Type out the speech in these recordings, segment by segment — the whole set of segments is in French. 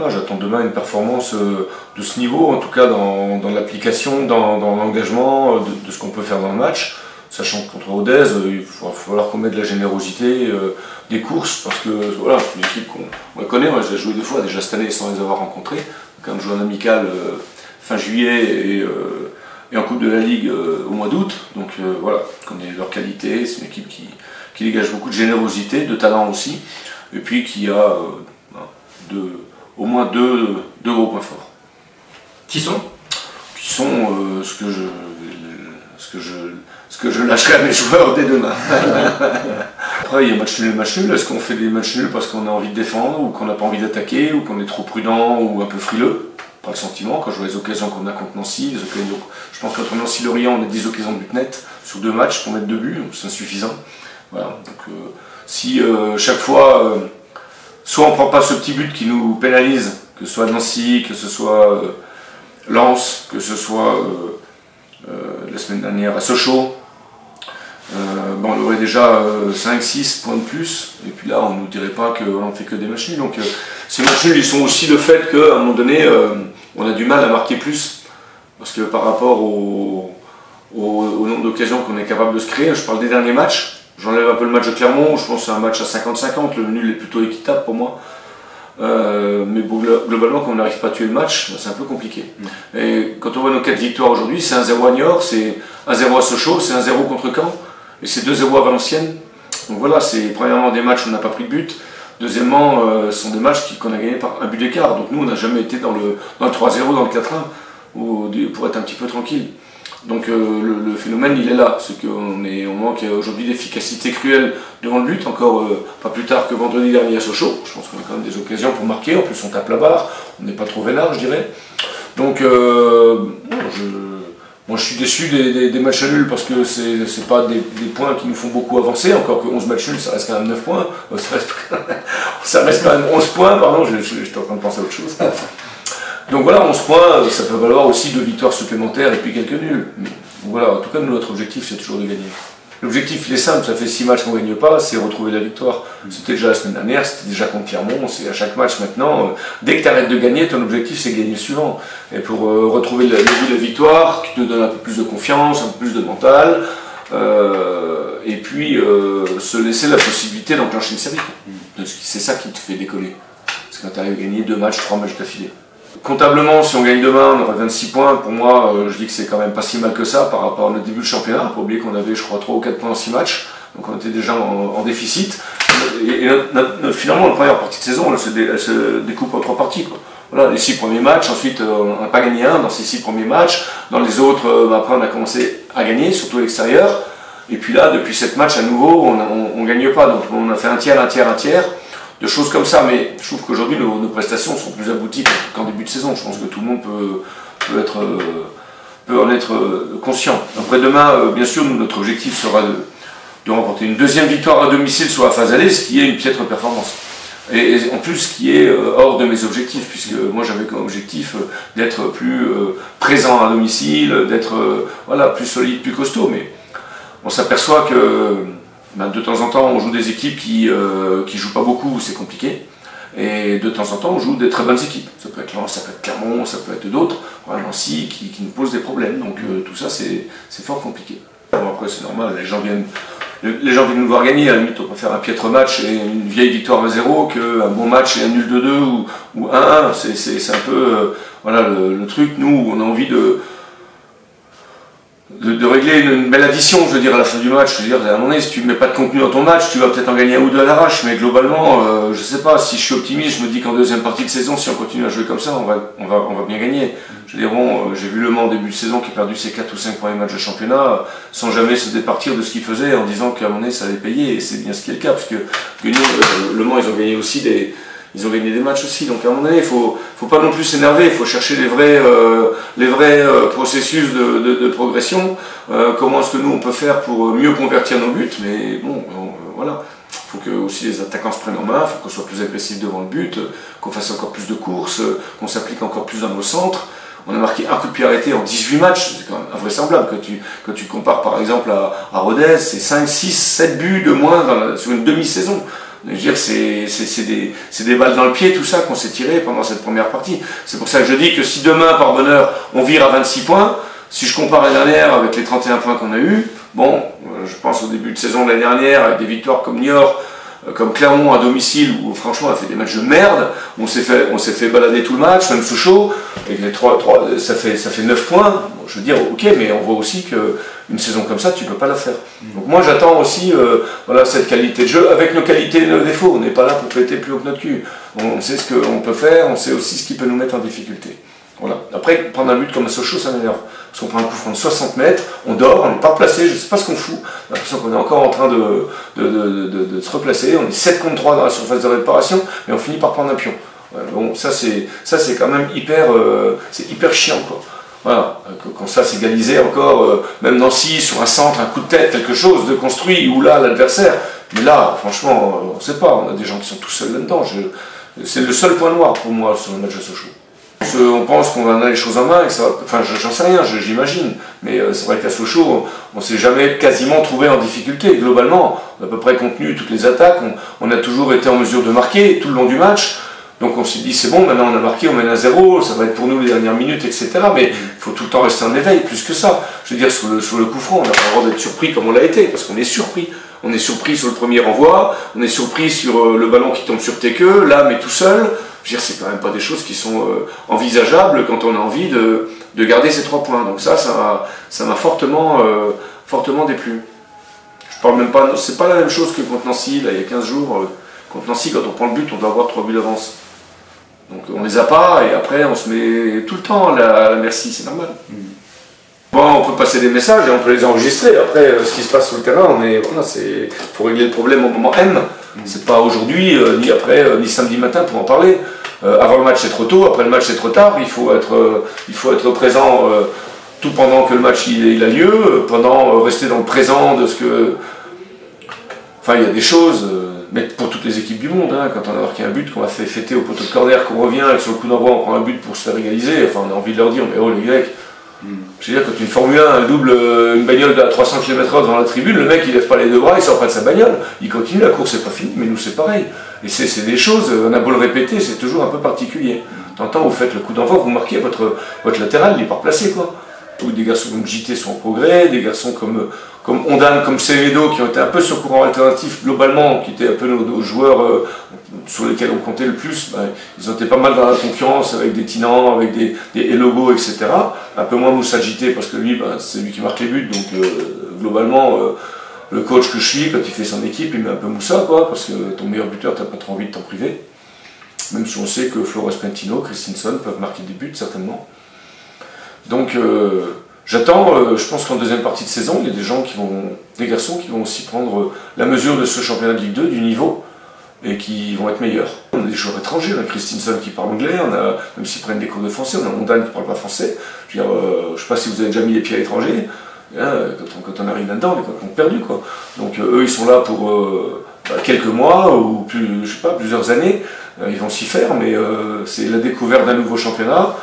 J'attends demain une performance de ce niveau, en tout cas dans l'application, dans l'engagement de ce qu'on peut faire dans le match. Sachant que contre Rodez, il va falloir qu'on mette de la générosité, des courses, parce que voilà, c'est une équipe qu'on connaît. Moi, j'ai joué 2 fois déjà cette année sans les avoir rencontrés. Quand on joue en amical fin juillet et en Coupe de la Ligue au mois d'août. Donc voilà, on connaît leur qualité, c'est une équipe qui dégage beaucoup de générosité, de talent aussi, et puis qui a au moins deux gros points forts. Qui sont ce que je lâcherai à mes joueurs dès demain. Après, il y a match nul et match nul. Est-ce qu'on fait des matchs nuls parce qu'on a envie de défendre, ou qu'on n'a pas envie d'attaquer, ou qu'on est trop prudent, ou un peu frileux? Pas le sentiment. Quand je vois les occasions qu'on a contre Nancy, je pense qu'entre Nancy et Lorient, on a 10 occasions de but net sur 2 matchs pour mettre 2 buts, c'est insuffisant. Voilà. Donc, si chaque fois, soit on ne prend pas ce petit but qui nous pénalise, que ce soit Nancy, que ce soit Lens, que ce soit la semaine dernière à Sochaux, on aurait déjà 5-6 points de plus, et puis là on ne nous dirait pas qu'on ne fait que des matchs nuls. Donc ces matchs nuls, ils sont aussi le fait qu'à un moment donné on a du mal à marquer plus, parce que par rapport au nombre d'occasions qu'on est capable de se créer, je parle des derniers matchs, j'enlève un peu le match de Clermont, je pense que c'est un match à 50-50, le nul est plutôt équitable pour moi. Mais bon, globalement, quand on n'arrive pas à tuer le match, c'est un peu compliqué. Et quand on voit nos 4 victoires aujourd'hui, c'est 1-0 à Niort, c'est 1-0 à Sochaux, c'est 1-0 contre Caen, et c'est 2-0 à Valenciennes. Donc voilà, c'est premièrement des matchs où on n'a pas pris de but. Deuxièmement, ce sont des matchs qu'on a gagnés par un but d'écart. Donc nous, on n'a jamais été dans le 3-0, dans le 4-1, pour être un petit peu tranquille. Donc le phénomène, il est là. C'est qu'on manque aujourd'hui d'efficacité cruelle devant le but, encore pas plus tard que vendredi dernier à Sochaux. Je pense qu'on a quand même des occasions pour marquer, en plus on tape la barre, on n'est pas trop vénard, je dirais. Donc moi je suis déçu des matchs nuls, parce que c'est pas des points qui nous font beaucoup avancer, encore que 11 matchs nuls, ça reste quand même 9 points. Ça reste quand même 11 points, pardon, j'étais en train de penser à autre chose. Donc voilà, 11 points, ça peut valoir aussi 2 victoires supplémentaires et puis quelques nuls. Mais voilà, en tout cas, notre objectif, c'est toujours de gagner. L'objectif, il est simple, ça fait 6 matchs qu'on ne gagne pas, c'est retrouver la victoire. C'était déjà la semaine dernière, c'était déjà contre Clermont, c'est à chaque match maintenant. Dès que tu arrêtes de gagner, ton objectif, c'est de gagner le suivant. Et pour retrouver le goût de la victoire, qui te donne un peu plus de confiance, un peu plus de mental, et puis se laisser la possibilité d'enclencher une série. C'est ça qui te fait décoller. C'est quand tu arrives à gagner 2 matchs, 3 matchs d'affilée. Comptablement, si on gagne demain, on aura 26 points. Pour moi, je dis que c'est quand même pas si mal que ça par rapport à notre début de championnat. Il ne faut pas oublier qu'on avait, je crois, 3 ou 4 points en 6 matchs. Donc on était déjà en déficit. Et finalement, la première partie de saison, elle se découpe en 3 parties, quoi. Voilà, les 6 premiers matchs, ensuite on n'a pas gagné un dans ces 6 premiers matchs. Dans les autres, après on a commencé à gagner, surtout à l'extérieur. Et puis là, depuis 7 matchs à nouveau, on ne gagne pas. Donc on a fait un tiers, de choses comme ça, mais je trouve qu'aujourd'hui nos prestations sont plus abouties qu'en début de saison. Je pense que tout le monde peut en être conscient. Après demain, bien sûr, notre objectif sera de remporter une 2e victoire à domicile sur la phase allée, ce qui est une piètre performance. Et en plus, ce qui est hors de mes objectifs, puisque moi j'avais comme objectif d'être plus présent à domicile, d'être voilà, plus solide, plus costaud, mais on s'aperçoit que de temps en temps, on joue des équipes qui jouent pas beaucoup, c'est compliqué. Et de temps en temps, on joue des très bonnes équipes. Ça peut être Lens, ça peut être Clermont, ça peut être d'autres. Voilà, Nancy qui nous pose des problèmes. Donc tout ça, c'est fort compliqué. Bon, après, c'est normal, les gens viennent nous voir gagner. À la limite, on peut faire un piètre match et une vieille victoire à 0 qu'un bon match et un nul de 2 ou 1-1. C'est un peu voilà, le truc. Nous, on a envie de régler une belle addition, je veux dire, à la fin du match. Je veux dire, à un moment donné, si tu ne mets pas de contenu dans ton match, tu vas peut-être en gagner 1 ou 2 à l'arrache, mais globalement, je sais pas, si je suis optimiste, je me dis qu'en 2e partie de saison, si on continue à jouer comme ça, on va bien gagner. Je veux dire, bon, j'ai vu Le Mans en début de saison qui a perdu ses 4 ou 5 premiers matchs de championnat, sans jamais se départir de ce qu'il faisait, en disant qu'à un moment donné, ça allait payer, et c'est bien ce qui est le cas, parce que Le Mans, ils ont gagné aussi ils ont gagné des matchs aussi, donc à un moment donné, il ne faut pas non plus s'énerver, il faut chercher les vrais processus de progression. Comment est-ce que nous on peut faire pour mieux convertir nos buts, mais bon, voilà. Il faut que aussi les attaquants se prennent en main, il faut qu'on soit plus agressif devant le but, qu'on fasse encore plus de courses, qu'on s'applique encore plus dans nos centres. on a marqué un coup de pied arrêté en 18 matchs, c'est quand même invraisemblable. Quand tu compares par exemple à Rodez, c'est 5, 6, 7 buts de moins sur une demi-saison. Je veux dire, c'est des balles dans le pied, tout ça, qu'on s'est tiré pendant cette première partie. C'est pour ça que je dis que si demain, par bonheur, on vire à 26 points, si je compare l'année dernière avec les 31 points qu'on a eu, bon, je pense au début de saison de l'année dernière, avec des victoires comme Niort, comme Clermont à domicile, où franchement on a fait des matchs de merde, on s'est fait balader tout le match, même Sochaux, avec les 3, ça fait 9 points. Bon, je veux dire, ok, mais on voit aussi qu'une saison comme ça, tu ne peux pas la faire. Donc moi j'attends aussi voilà, cette qualité de jeu, avec nos qualités et nos défauts. On n'est pas là pour péter plus haut que notre cul. On sait ce qu'on peut faire, on sait aussi ce qui peut nous mettre en difficulté. Voilà. Après, prendre un but comme à Sochaux, ça m'énerve. Parce qu'on prend un coup franc de 60 mètres, on dort, on n'est pas placé, je ne sais pas ce qu'on fout. J'ai l'impression qu'on est encore en train de se replacer. On est 7 contre 3 dans la surface de réparation, mais on finit par prendre un pion. Ouais, bon, ça c'est quand même hyper chiant, quoi. Voilà. Quand ça c'est égalisé encore, même Nancy, sur un centre, un coup de tête, quelque chose de construit, ou là, l'adversaire. Mais là, franchement, on ne sait pas, on a des gens qui sont tout seuls là-dedans. C'est le seul point noir pour moi sur le match de Sochaux. On pense qu'on en a les choses en main, et ça, enfin j'en sais rien, j'imagine, mais c'est vrai qu'à Sochaux, on ne s'est jamais quasiment trouvé en difficulté. Globalement, on a à peu près contenu toutes les attaques, on a toujours été en mesure de marquer tout le long du match, donc on s'est dit c'est bon, maintenant on a marqué, on mène à 0, ça va être pour nous les dernières minutes, etc. Mais il faut tout le temps rester en éveil, plus que ça. Je veux dire, sur le coup franc, on n'a pas le droit d'être surpris comme on l'a été, parce qu'on est surpris. On est surpris sur le premier renvoi, on est surpris sur le ballon qui tombe sur tes queues, là mais tout seul. Je veux dire, c'est quand même pas des choses qui sont envisageables quand on a envie de garder ces 3 points. Donc ça m'a fortement déplu. Je parle même pas, c'est pas la même chose que contre Nancy, là, il y a 15 jours. Contre Nancy, quand on prend le but, on doit avoir 3 buts d'avance. Donc on les a pas, et après on se met tout le temps à la merci, c'est normal. Bon, on peut passer des messages et on peut les enregistrer. Après, ce qui se passe sur le terrain, faut régler le problème au moment M. C'est pas aujourd'hui, ni après, ni samedi matin pour en parler. Avant le match c'est trop tôt, après le match c'est trop tard. Il faut être présent tout pendant que le match il a lieu, rester dans le présent de ce que. Enfin, il y a des choses, mais pour toutes les équipes du monde, hein, quand on a marqué un but, qu'on a fait fêter au poteau de corner, qu'on revient et que sur le coup d'envoi on prend un but pour se faire égaliser, enfin on a envie de leur dire, mais oh les Grecs. Je veux dire, quand une Formule 1 double une bagnole à 300 km/h devant la tribune, le mec il lève pas les deux bras, il sort pas de sa bagnole, il continue, la course c'est pas fini, mais nous c'est pareil. Et c'est des choses, on a beau le répéter, c'est toujours un peu particulier. T'entends, vous faites le coup d'envoi, vous marquez votre latéral, il est pas placé quoi. Ou des garçons comme JT sont en progrès, des garçons comme Ondan, comme Semedo qui ont été un peu sur courant alternatif globalement, qui étaient un peu nos joueurs sur lesquels on comptait le plus, ils ont été pas mal dans la concurrence avec des Tinan, avec des Elogo, etc. Un peu moins Moussa JT parce que lui, c'est lui qui marque les buts, donc globalement, le coach que je suis, quand il fait son équipe, il met un peu Moussa, quoi, parce que ton meilleur buteur, t'as pas trop envie de t'en priver. Même si on sait que Flores Pentino, Christensen peuvent marquer des buts, certainement. Donc j'attends, je pense qu'en deuxième partie de saison, il y a des garçons qui vont aussi prendre la mesure de ce championnat de Ligue 2, du niveau, et qui vont être meilleurs. On a des joueurs étrangers, on a Christensen qui parle anglais, même s'ils prennent des cours de français, on a Ondan qui ne parle pas français. Je veux dire, je ne sais pas si vous avez déjà mis les pieds à l'étranger, hein, quand on arrive là-dedans, on est complètement perdu, quoi. Donc eux, ils sont là pour quelques mois, ou plus, je sais pas, plusieurs années, ils vont s'y faire, mais c'est la découverte d'un nouveau championnat.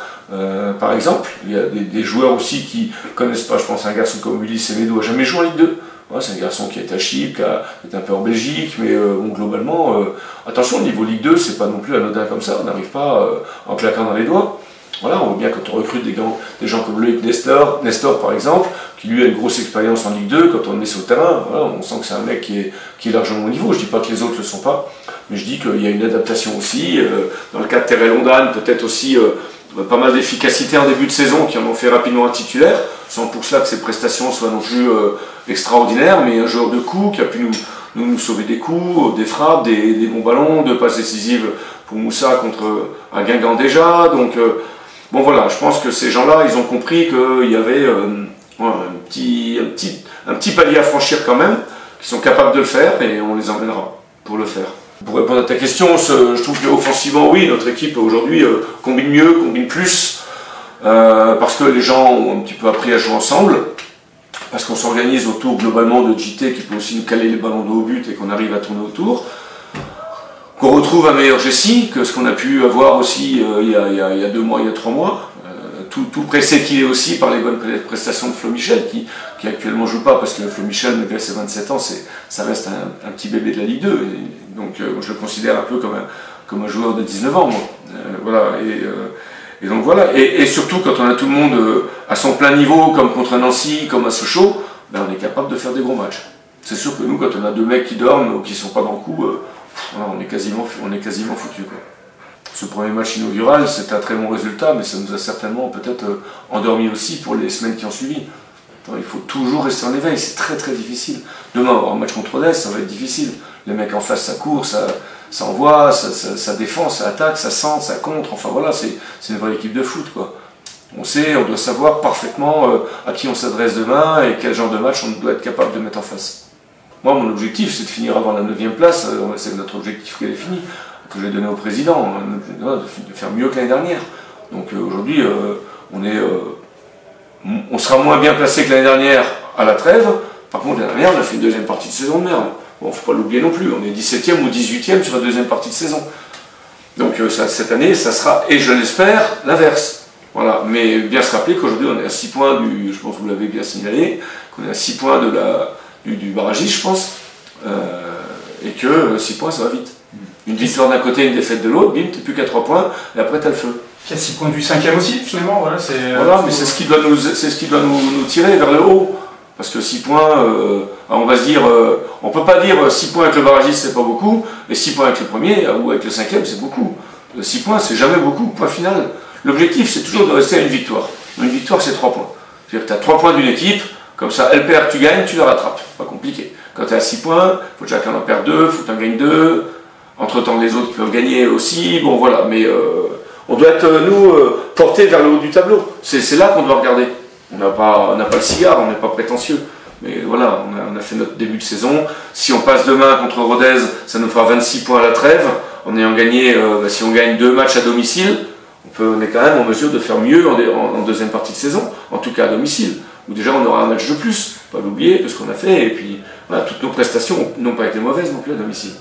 Par exemple, il y a des joueurs aussi qui ne connaissent pas, je pense à un garçon comme Willy Semedo, n'a jamais joué en Ligue 2. Ouais, c'est un garçon qui est à Chypre, qui est un peu en Belgique, mais bon, globalement, attention, au niveau Ligue 2, c'est pas non plus anodin comme ça, on n'arrive pas en claquant dans les doigts. Voilà, on voit bien quand on recrute des gens comme Loïc Nestor par exemple, qui lui a une grosse expérience en Ligue 2, quand on est sur le terrain, voilà, on sent que c'est un mec qui est largement au niveau. Je dis pas que les autres ne le sont pas, mais je dis qu'il y a une adaptation aussi. Dans le cas de Terrell Ondan, peut-être aussi pas mal d'efficacité en début de saison qui en ont fait rapidement un titulaire, sans pour cela que ses prestations soient non plus extraordinaires, mais un joueur de coups qui a pu nous sauver des coups, des frappes, des bons ballons, de passes décisives pour Moussa contre un Guingamp déjà. Donc bon voilà, je pense que ces gens-là, ils ont compris qu'il y avait un petit palier à franchir quand même, qui sont capables de le faire et on les emmènera pour le faire. Pour répondre à ta question, je trouve qu'offensivement, oui, notre équipe aujourd'hui combine mieux, combine plus, parce que les gens ont un petit peu appris à jouer ensemble, parce qu'on s'organise autour globalement de JT qui peut aussi nous caler les ballons de haut but et qu'on arrive à tourner autour. Qu'on retrouve un meilleur Jessie que ce qu'on a pu avoir aussi il y a 2 mois, il y a 3 mois. tout pressé qu'il est aussi par les bonnes prestations de Flo Michel, qui actuellement joue pas, parce que Flo Michel, malgré ses 27 ans, ça reste un petit bébé de la Ligue 2. Et donc je le considère un peu comme un joueur de 19 ans, moi. Voilà. Et donc voilà. Et surtout, quand on a tout le monde à son plein niveau, comme contre Nancy, comme à Sochaux, ben, on est capable de faire des gros matchs. C'est sûr que nous, quand on a 2 mecs qui dorment ou qui sont pas dans le coup, on est quasiment foutus, quoi. Ce premier match inaugural, c'est un très bon résultat, mais ça nous a certainement peut-être endormis aussi pour les semaines qui ont suivi. Il faut toujours rester en éveil, c'est très très difficile. Demain, on va avoir un match contre Rodez, ça va être difficile. Les mecs en face, ça court, ça envoie, ça défend, ça attaque, ça centre, ça contre. Enfin voilà, c'est une vraie équipe de foot, quoi. On doit savoir parfaitement à qui on s'adresse demain et quel genre de match on doit être capable de mettre en face. Moi, mon objectif, c'est de finir avant la 9e place, c'est notre objectif qui est défini, que j'ai donné au président, de faire mieux que l'année dernière. Donc aujourd'hui, on sera moins bien placé que l'année dernière à la trêve. Par contre, l'année dernière, on a fait une deuxième partie de saison de merde. Bon, faut pas l'oublier non plus, on est 17e ou 18e sur la deuxième partie de saison. Donc cette année, ça sera, et je l'espère, l'inverse. Voilà. Mais bien se rappeler qu'aujourd'hui, on est à 6 points je pense que vous l'avez bien signalé, qu'on est à 6 points du barragiste, je pense, et que 6 points, ça va vite. Une victoire d'un côté, une défaite de l'autre, bim, t'es plus qu'à 3 points, et après t'as le feu. Qui a 6 points du 5e aussi, finalement, voilà. Voilà, mais c'est ce qui doit nous tirer vers le haut. Parce que 6 points, on va se dire, on peut pas dire 6 points avec le barragiste, c'est pas beaucoup, mais 6 points avec le premier ou avec le 5e, c'est beaucoup. 6 points, c'est jamais beaucoup, point final. L'objectif, c'est toujours de rester à une victoire. Une victoire, c'est 3 points. C'est-à-dire que tu as 3 points d'une équipe, comme ça, elle perd, tu gagnes, tu la rattrapes. Pas compliqué. Quand tu es à 6 points, il faut que chacun en perde 2, il faut que tu en gagnes 2. Entre-temps, les autres peuvent gagner aussi. Bon, voilà, mais on doit être, nous, portés vers le haut du tableau. C'est là qu'on doit regarder. On n'a pas le cigare, on n'est pas prétentieux. Mais voilà, on a fait notre début de saison. Si on passe demain contre Rodez, ça nous fera 26 points à la trêve. En ayant gagné, si on gagne 2 matchs à domicile, on est quand même en mesure de faire mieux en deuxième partie de saison, en tout cas à domicile. Où déjà on aura un match de plus, pas l'oublier, de ce qu'on a fait. Et puis voilà, toutes nos prestations n'ont pas été mauvaises non plus à domicile.